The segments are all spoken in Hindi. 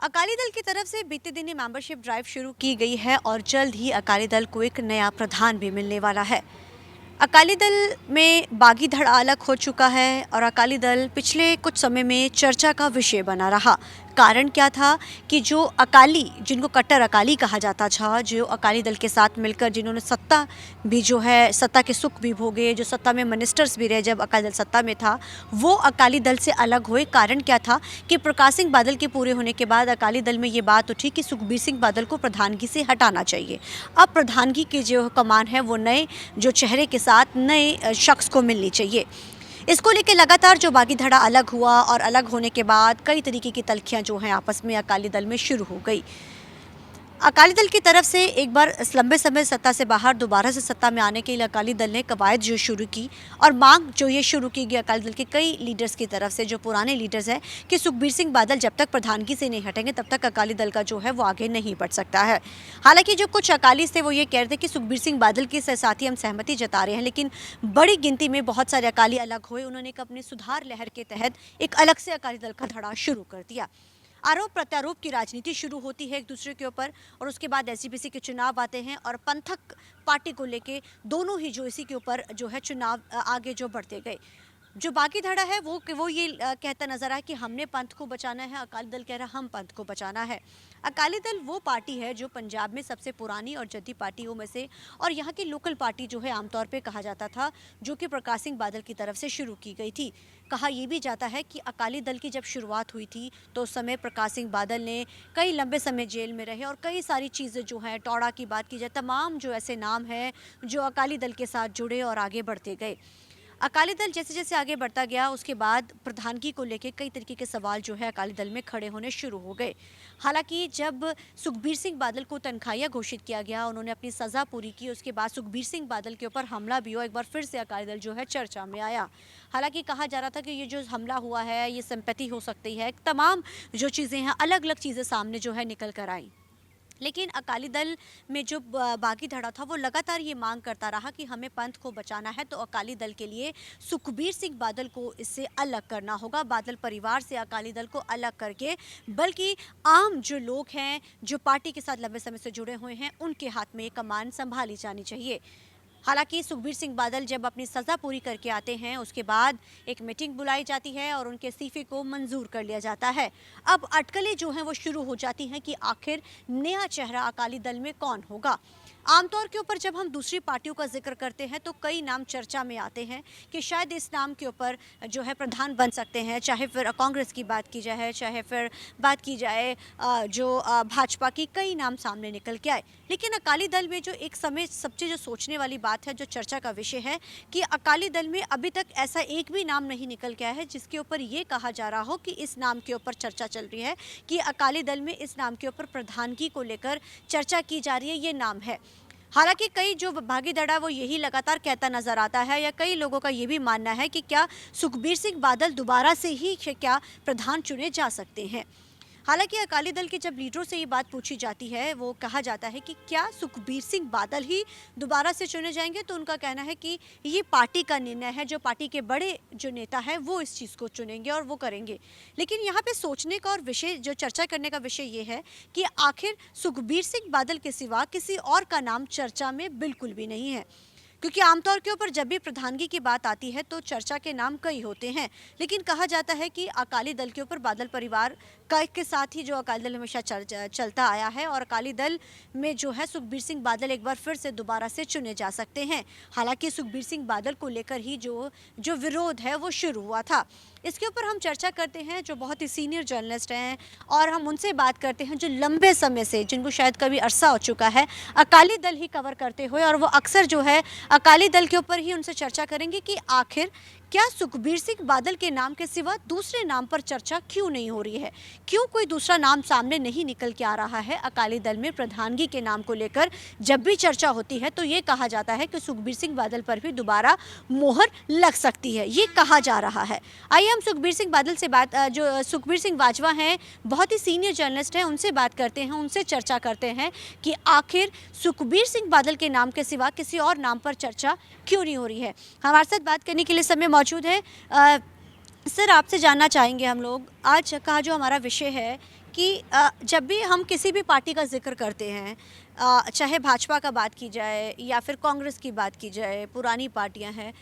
अकाली दल की तरफ से बीते दिन ही मेंबरशिप ड्राइव शुरू की गई है और जल्द ही अकाली दल को एक नया प्रधान भी मिलने वाला है। अकाली दल में बागी धड़ा अलग हो चुका है और अकाली दल पिछले कुछ समय में चर्चा का विषय बना रहा। कारण क्या था कि जो अकाली, जिनको कट्टर अकाली कहा जाता था, जो अकाली दल के साथ मिलकर जिन्होंने सत्ता भी जो है सत्ता के सुख भी भोगे, जो सत्ता में मिनिस्टर्स भी रहे जब अकाली दल सत्ता में था, वो अकाली दल से अलग हुए। कारण क्या था कि प्रकाश सिंह बादल के पूरे होने के बाद अकाली दल में ये बात उठी कि सुखबीर सिंह बादल को प्रधानगी से हटाना चाहिए। अब प्रधानगी की जो कमान है वो नए जो चेहरे के साथ नए शख्स को मिलनी चाहिए। इसको लेकर लगातार जो बागी धड़ा अलग हुआ और अलग होने के बाद कई तरीके की तल्खियां जो हैं आपस में अकाली दल में शुरू हो गई। अकाली दल की तरफ से एक बार लंबे समय सत्ता से बाहर दोबारा से सत्ता में आने के लिए अकाली दल ने कवायद जो शुरू की और मांग जो ये शुरू की गई अकाली दल के कई लीडर्स की तरफ से, जो पुराने लीडर्स हैं, कि सुखबीर सिंह बादल जब तक प्रधानगी से नहीं हटेंगे तब तक अकाली दल का जो है वो आगे नहीं बढ़ सकता है। हालांकि जो कुछ अकाली थे वो ये कह रहे थे कि सुखबीर सिंह बादल के साथ ही हम सहमति जता रहे हैं, लेकिन बड़ी गिनती में बहुत सारे अकाली अलग हुए। उन्होंने एक अपनी सुधार लहर के तहत एक अलग से अकाली दल का धड़ा शुरू कर दिया। आरोप प्रत्यारोप की राजनीति शुरू होती है एक दूसरे के ऊपर और उसके बाद एसजीपीसी के चुनाव आते हैं और पंथक पार्टी को लेके दोनों ही जो इसी के ऊपर जो है चुनाव आगे जो बढ़ते गए। जो बाकी धड़ा है वो ये कहता नजर आया कि हमने पंथ को बचाना है, अकाली दल कह रहा हम पंथ को बचाना है। अकाली दल वो पार्टी है जो पंजाब में सबसे पुरानी और जद्दी पार्टियों में से और यहाँ की लोकल पार्टी जो है आमतौर पे कहा जाता था, जो कि प्रकाश सिंह बादल की तरफ से शुरू की गई थी। कहा यह भी जाता है कि अकाली दल की जब शुरुआत हुई थी तो उस समय प्रकाश सिंह बादल ने कई लंबे समय जेल में रहे और कई सारी चीज़ें जो हैं, टौड़ा की बात की जाए, तमाम जो ऐसे नाम हैं जो अकाली दल के साथ जुड़े और आगे बढ़ते गए। अकाली दल जैसे जैसे आगे बढ़ता गया उसके बाद प्रधानगी को लेकर कई तरीके के सवाल जो है अकाली दल में खड़े होने शुरू हो गए। हालांकि जब सुखबीर सिंह बादल को तनख्वाहियां घोषित किया गया, उन्होंने अपनी सज़ा पूरी की, उसके बाद सुखबीर सिंह बादल के ऊपर हमला भी हुआ, एक बार फिर से अकाली दल जो है चर्चा में आया। हालांकि कहा जा रहा था कि ये जो हमला हुआ है ये सिंपैथी हो सकती है, तमाम जो चीज़ें हैं, अलग अलग चीज़ें सामने जो है निकल कर आई। लेकिन अकाली दल में जो बागी धड़ा था वो लगातार ये मांग करता रहा कि हमें पंथ को बचाना है, तो अकाली दल के लिए सुखबीर सिंह बादल को इससे अलग करना होगा, बादल परिवार से अकाली दल को अलग करके, बल्कि आम जो लोग हैं जो पार्टी के साथ लंबे समय से जुड़े हुए हैं उनके हाथ में ये कमान संभाली जानी चाहिए। हालांकि सुखबीर सिंह बादल जब अपनी सज़ा पूरी करके आते हैं उसके बाद एक मीटिंग बुलाई जाती है और उनके इस्तीफे को मंजूर कर लिया जाता है। अब अटकलें जो हैं वो शुरू हो जाती हैं कि आखिर नया चेहरा अकाली दल में कौन होगा। आमतौर के ऊपर जब हम दूसरी पार्टियों का जिक्र करते हैं तो कई नाम चर्चा में आते हैं कि शायद इस नाम के ऊपर जो है प्रधान बन सकते हैं, चाहे फिर कांग्रेस की बात की जाए, चाहे फिर बात की जाए जो भाजपा की, कई नाम सामने निकल के आए। लेकिन अकाली दल में जो एक समय सबसे जो सोचने वाली बात है, जो चर्चा का विषय है, कि अकाली दल में अभी तक ऐसा एक भी नाम नहीं निकल के आया है जिसके ऊपर ये कहा जा रहा हो कि इस नाम के ऊपर चर्चा चल रही है कि अकाली दल में इस नाम के ऊपर प्रधानगी को लेकर चर्चा की जा रही है, ये नाम है। हालांकि कई जो भागी धड़ा वो यही लगातार कहता नजर आता है, या कई लोगों का ये भी मानना है कि क्या सुखबीर सिंह बादल दोबारा से ही क्या प्रधान चुने जा सकते हैं। हालांकि अकाली दल के जब लीडरों से ये बात पूछी जाती है, वो कहा जाता है कि क्या सुखबीर सिंह बादल ही दोबारा से चुने जाएंगे, तो उनका कहना है कि ये पार्टी का निर्णय है, जो पार्टी के बड़े जो नेता है वो इस चीज़ को चुनेंगे और वो करेंगे। लेकिन यहाँ पे सोचने का और विषय, जो चर्चा करने का विषय ये है कि आखिर सुखबीर सिंह बादल के सिवा किसी और का नाम चर्चा में बिल्कुल भी नहीं है, क्योंकि आमतौर के ऊपर जब भी प्रधानगी की बात आती है तो चर्चा के नाम कई होते हैं। लेकिन कहा जाता है कि अकाली दल के ऊपर बादल परिवार के साथ ही जो अकाली दल हमेशा चलता आया है और अकाली दल में जो है सुखबीर सिंह बादल एक बार फिर से दोबारा से चुने जा सकते हैं। हालांकि सुखबीर सिंह बादल को लेकर ही जो विरोध है वो शुरू हुआ था। इसके ऊपर हम चर्चा करते हैं जो बहुत ही सीनियर जर्नलिस्ट हैं और हम उनसे बात करते हैं जो लंबे समय से, जिनको शायद कभी अरसा हो चुका है अकाली दल ही कवर करते हुए, और वो अक्सर जो है अकाली दल के ऊपर ही उनसे चर्चा करेंगे कि आखिर क्या सुखबीर सिंह बादल के नाम के सिवा दूसरे नाम पर चर्चा क्यों नहीं हो रही है, क्यों कोई दूसरा नाम सामने नहीं निकल के आ रहा है। अकाली दल में प्रधानगी के नाम को लेकर जब भी चर्चा होती है तो ये कहा जाता है कि सुखबीर सिंह बादल पर भी दोबारा मोहर लग सकती है, ये कहा जा रहा है। आइए हम सुखबीर सिंह बादल से बात, जो सुखबीर सिंह बाजवा हैं, बहुत ही सीनियर जर्नलिस्ट हैं, उनसे बात करते हैं, उनसे चर्चा करते हैं कि आखिर सुखबीर सिंह बादल के नाम के सिवा किसी और नाम पर चर्चा क्यों नहीं हो रही है। हमारे साथ बात करने के लिए समय मौजूद है। सर, आपसे जानना चाहेंगे हम लोग, आज का जो हमारा विषय है कि जब भी हम किसी भी पार्टी का जिक्र करते हैं, चाहे भाजपा का बात की जाए या फिर कांग्रेस की बात की जाए, पुरानी पार्टियां हैं,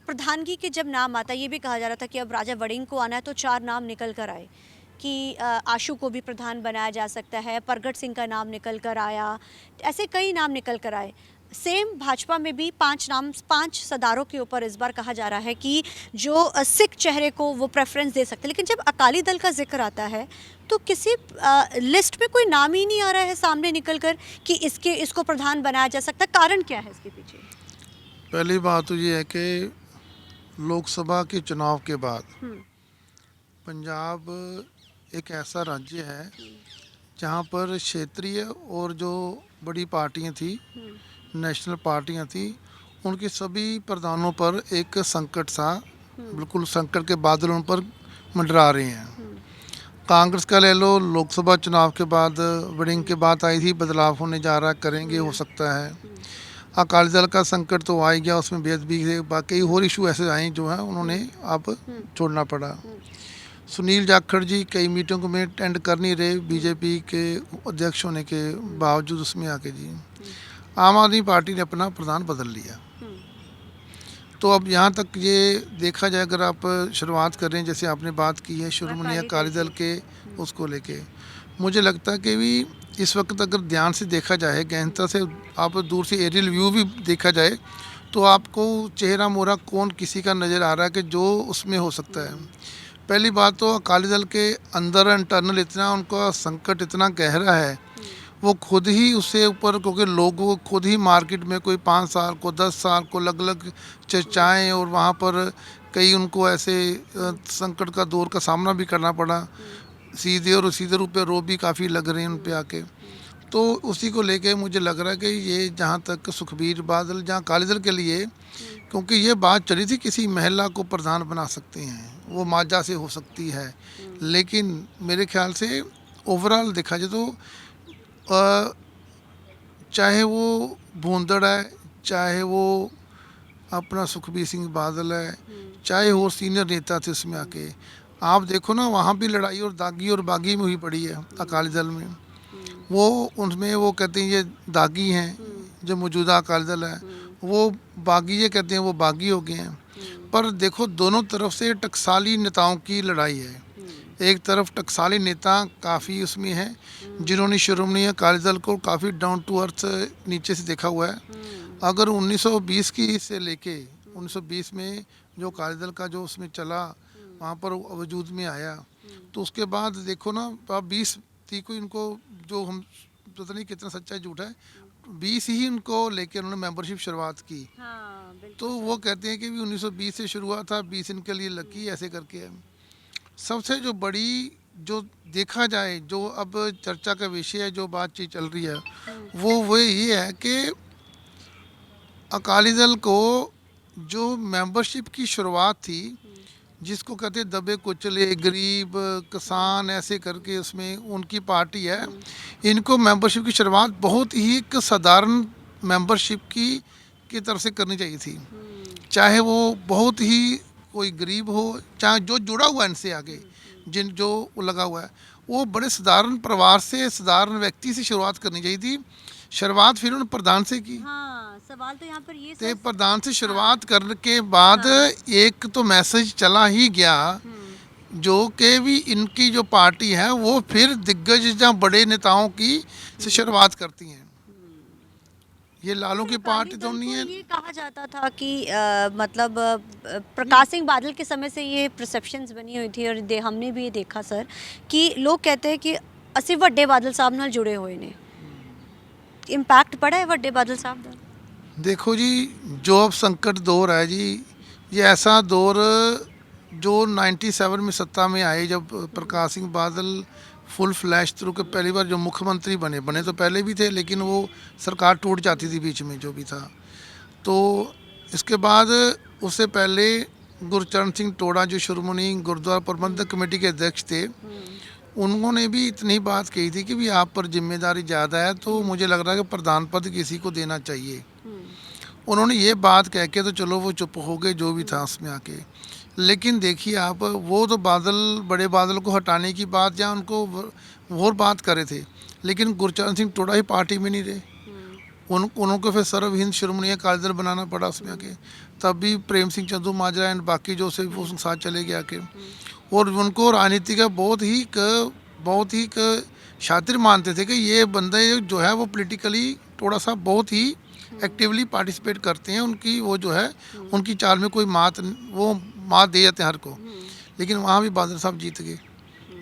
प्रधानगी के जब नाम आता है, ये भी कहा जा रहा था कि अब राजा वड़िंग को आना है तो 4 नाम निकल कर आए कि आशु को भी प्रधान बनाया जा सकता है, परगट सिंह का नाम निकल कर आया, ऐसे कई नाम निकल कर आए। सेम भाजपा में भी 5 नाम, 5 सदारों के ऊपर इस बार कहा जा रहा है कि जो सिख चेहरे को वो प्रेफरेंस दे सकते हैं। लेकिन जब अकाली दल का जिक्र आता है तो किसी लिस्ट में कोई नाम ही नहीं आ रहा है सामने निकल कर कि इसको प्रधान बनाया जा सकता है। कारण क्या है इसके पीछे? पहली बात तो ये है कि लोकसभा के चुनाव के बाद पंजाब एक ऐसा राज्य है जहाँ पर क्षेत्रीय और जो बड़ी पार्टियाँ थी, नेशनल पार्टियाँ थी, उनके सभी प्रधानों पर एक संकट सा, बिल्कुल संकट के बादल उन पर मंडरा रहे हैं। कांग्रेस का ले लो, लोकसभा चुनाव के बाद वड़िंग के बाद आई थी, बदलाव होने जा रहा, करेंगे, हो सकता है। अकाली दल का संकट तो आ ही गया, उसमें बेअदबी से बाकी और इशू ऐसे आए जो हैं उन्होंने अब छोड़ना पड़ा। सुनील जाखड़ जी कई मीटिंगों में अटेंड कर नहीं रहे बीजेपी के अध्यक्ष होने के बावजूद, उसमें आके जी आम आदमी पार्टी ने अपना प्रधान बदल लिया। तो अब यहाँ तक ये देखा जाए, अगर आप शुरुआत करें जैसे आपने बात की है शिरोमणि अकाली दल के उसको लेके, मुझे लगता है कि भी इस वक्त अगर ध्यान से देखा जाए, गहनता से आप दूर से एरियल व्यू भी देखा जाए तो आपको चेहरा मोहरा कौन किसी का नज़र आ रहा है कि जो उसमें हो सकता है। पहली बात तो अकाली दल के अंदर इंटरनल इतना उनका संकट इतना गहरा है, वो खुद ही उससे ऊपर, क्योंकि लोगों को खुद ही मार्केट में कोई 5 साल को 10 साल को अलग अलग चर्चाएँ, और वहाँ पर कई उनको ऐसे संकट का दौर का सामना भी करना पड़ा। सीधे और सीधे रूप पे रोब भी काफ़ी लग रहे हैं उन पे आके। तो उसी को लेके मुझे लग रहा है कि ये जहाँ तक सुखबीर बादल, जहाँ अकाली दल के लिए, क्योंकि ये बात चली थी किसी महिला को प्रधान बना सकते हैं, वो माजा से हो सकती है, लेकिन मेरे ख्याल से ओवरऑल देखा जाए तो चाहे वो भूंदड़ है, चाहे वो अपना सुखबीर सिंह बादल है, चाहे और सीनियर नेता थे उसमें आके, आप देखो ना वहाँ भी लड़ाई और दागी और बागी में हुई पड़ी है अकाली दल में। वो उनमें वो कहते हैं ये दागी हैं, जो मौजूदा अकाली दल है, वो बागी ये कहते हैं वो बागी हो गए हैं। पर देखो दोनों तरफ से टकसाली नेताओं की लड़ाई है। एक तरफ टकसाली नेता काफ़ी उसमें है जिन्होंने शिरोमणि अकाली दल को काफ़ी डाउन टू अर्थ नीचे से देखा हुआ है। अगर 1920 की से लेके 1920 में जो अकाली दल का जो उसमें चला, वहाँ पर वजूद में आया, तो उसके बाद देखो ना आप 20 को इनको, जो हम पता नहीं कितना सच्चा झूठा है, 20 ही इनको लेके उन्होंने मेंबरशिप शुरुआत की। तो वो कहते हैं कि भी 1920 से शुरुआत था, 20 इनके लिए लकी, ऐसे करके है। सबसे जो बड़ी जो देखा जाए, जो अब चर्चा का विषय है, जो बातचीत चल रही है, वो ये है कि अकाली दल को जो मेंबरशिप की शुरुआत थी, जिसको कहते हैं दबे कुचले गरीब किसान ऐसे करके, उसमें उनकी पार्टी है, इनको मेंबरशिप की शुरुआत बहुत ही एक साधारण मेंबरशिप की तरफ से करनी चाहिए थी। चाहे वो बहुत ही कोई गरीब हो, चाहे जो जुड़ा हुआ है इनसे आगे, जो लगा हुआ है, वो बड़े साधारण परिवार से, साधारण व्यक्ति से शुरुआत करनी चाहिए थी। शुरुआत फिर उन्होंने प्रधान से की। सवाल तो यहाँ पर ये तो प्रधान से शुरुआत करने के बाद एक तो मैसेज चला ही गया, जो कि भी इनकी जो पार्टी है वो फिर दिग्गज या बड़े नेताओं की से शुरुआत करती हैं। ये लालू की पार्टी तो नहीं है। ये कहा जाता था कि मतलब प्रकाश सिंह बादल के समय से ये परसेप्शंस बनी हुई थी, और हमने भी ये देखा सर कि लोग कहते हैं कि ਅਸੀਂ ਵੱਡੇ बादल साहब नाल जुड़े हुए ने। इम्पैक्ट पड़ा है ਵੱਡੇ बादल साहब का? देखो जी, जो अब संकट दौर है जी, ये ऐसा दौर जो 97 में सत्ता में आए, जब Prakash Singh Badal full flash through के पहली बार जो मुख्यमंत्री बने तो पहले भी थे, लेकिन वो सरकार टूट जाती थी बीच में जो भी था। तो इसके बाद उससे पहले गुरचरण सिंह टोडा जो शिरोमणि गुरुद्वारा प्रबंधक कमेटी के अध्यक्ष थे, उन्होंने भी इतनी बात कही थी कि भी आप पर जिम्मेदारी ज़्यादा है, तो मुझे लग रहा है कि प्रधान पद किसी को देना चाहिए। उन्होंने ये बात कह के तो चलो वो चुप हो गए, जो भी था उसमें आके। लेकिन देखिए आप, वो तो बादल, बड़े बादल को हटाने की बात या उनको और बात करे थे, लेकिन गुरचरण सिंह टोडा ही पार्टी में नहीं रहे। उनको फिर सर्व हिंद शिरोमणि अकाली दल बनाना पड़ा उसमें आके। तब भी प्रेम सिंह चंदू माजरा एंड बाकी जो से वो साथ चले गए आके। और उनको राजनीति का बहुत ही शातिर मानते थे कि ये बंदे जो है वो पॉलिटिकली थोड़ा सा बहुत ही एक्टिवली पार्टिसिपेट करते हैं। उनकी वो जो है उनकी चाल में कोई वो मात दे जाते हैं हर को। लेकिन वहाँ भी बादल साहब जीत गए।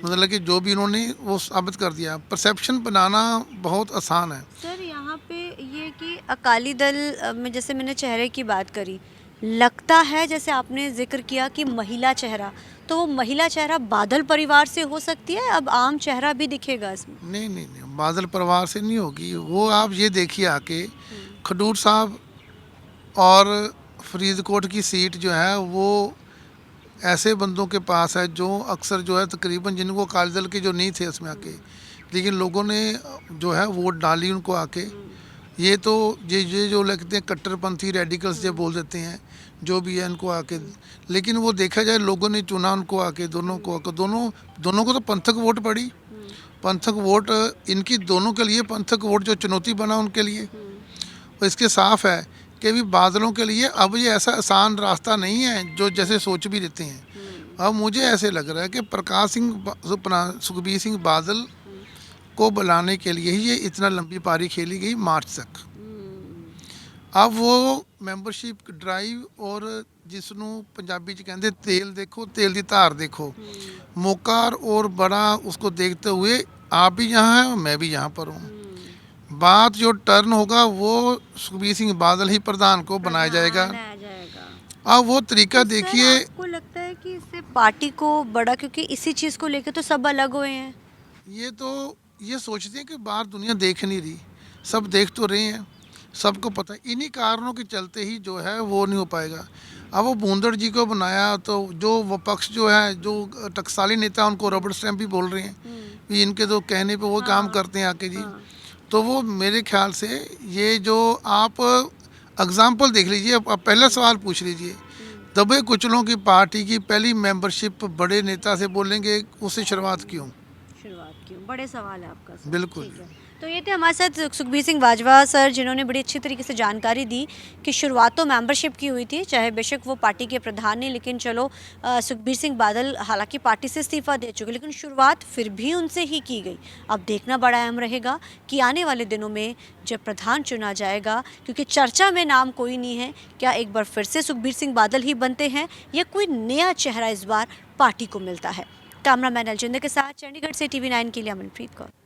मतलब कि जो भी उन्होंने वो साबित कर दिया। परसेप्शन बनाना बहुत आसान है। सर यहाँ पे ये कि अकाली दल में जैसे मैंने चेहरे की बात करी, लगता है जैसे आपने जिक्र किया कि महिला चेहरा, तो वो महिला चेहरा बादल परिवार से हो सकती है, अब आम चेहरा भी दिखेगा इसमें? नहीं, बादल परिवार से नहीं होगी वो। आप ये देखिए आके, खडूर साहब और फरीदकोट की सीट जो है वो ऐसे बंदों के पास है जो अक्सर जो है तकरीबन जिनको अकाली दल के जो नहीं थे इसमें आके, लेकिन लोगों ने जो है वोट डाली उनको आके। ये तो ये जो लगते हैं कट्टरपंथी रेडिकल्स जो बोल देते हैं, जो भी है इनको आके। लेकिन वो देखा जाए लोगों ने चुना उनको आके, दोनों को आके, दोनों को तो पंथक वोट पड़ी। पंथक वोट इनकी दोनों के लिए पंथक वोट जो चुनौती बना उनके लिए। और इसके साफ है कि भी बादलों के लिए अब ये ऐसा आसान रास्ता नहीं है जो जैसे सोच भी देते हैं। अब मुझे ऐसे लग रहा है कि प्रकाश सिंह सुखबीर सिंह बादल को बुलाने के लिए ही ये इतना लंबी पारी खेली गई मार्च तक। अब वो ਮੈਂਬਰਸ਼ਿਪ ड्राइव और जिसनों पंजाबी च कहते तेल देखो, तेल की धार देखो, मौका और बड़ा उसको देखते हुए आप भी यहाँ हैं और मैं भी यहाँ पर हूँ। बात जो टर्न होगा वो सुखबीर सिंह बादल ही प्रधान को बनाया जाएगा। अब वो तरीका देखिए। आपको लगता है कि इससे पार्टी को बड़ा, क्योंकि इसी चीज़ को लेकर तो सब अलग हुए हैं। ये सोचते हैं कि बाहर दुनिया देख नहीं रही, सब देख तो रहे हैं, सबको पता है। इन्हीं कारणों के चलते ही जो है वो नहीं हो पाएगा। अब वो भूंदड़ जी को बनाया तो जो विपक्ष जो है, जो टकसाली नेता, उनको रबड़ स्टैम्प भी बोल रहे हैं कि इनके तो कहने पे वो काम करते हैं आके जी। तो वो मेरे ख्याल से ये जो आप एग्जाम्पल देख लीजिए। आप पहला सवाल पूछ लीजिए, दबे कुचलों की पार्टी की पहली मेंबरशिप बड़े नेता से बोलेंगे, उससे शुरुआत क्यों? बड़े सवाल है आपका सर। बिल्कुल। ठीक है। तो ये थे हमारे साथ सुखबीर सिंह बाजवा सर, जिन्होंने बड़ी अच्छी तरीके से जानकारी दी कि शुरुआत तो मेंबरशिप की हुई थी, चाहे बेशक वो पार्टी के प्रधान ने, लेकिन चलो सुखबीर सिंह बादल हालांकि पार्टी से इस्तीफा दे चुके, लेकिन शुरुआत फिर भी उनसे ही की गई। अब देखना बड़ा अहम रहेगा कि आने वाले दिनों में जब प्रधान चुना जाएगा, क्योंकि चर्चा में नाम कोई नहीं है, क्या एक बार फिर से सुखबीर सिंह बादल ही बनते हैं या कोई नया चेहरा इस बार पार्टी को मिलता है। कैमरामैन अलजिंदर के साथ चंडीगढ़ से TV9 के लिए अमनप्रीत कौर।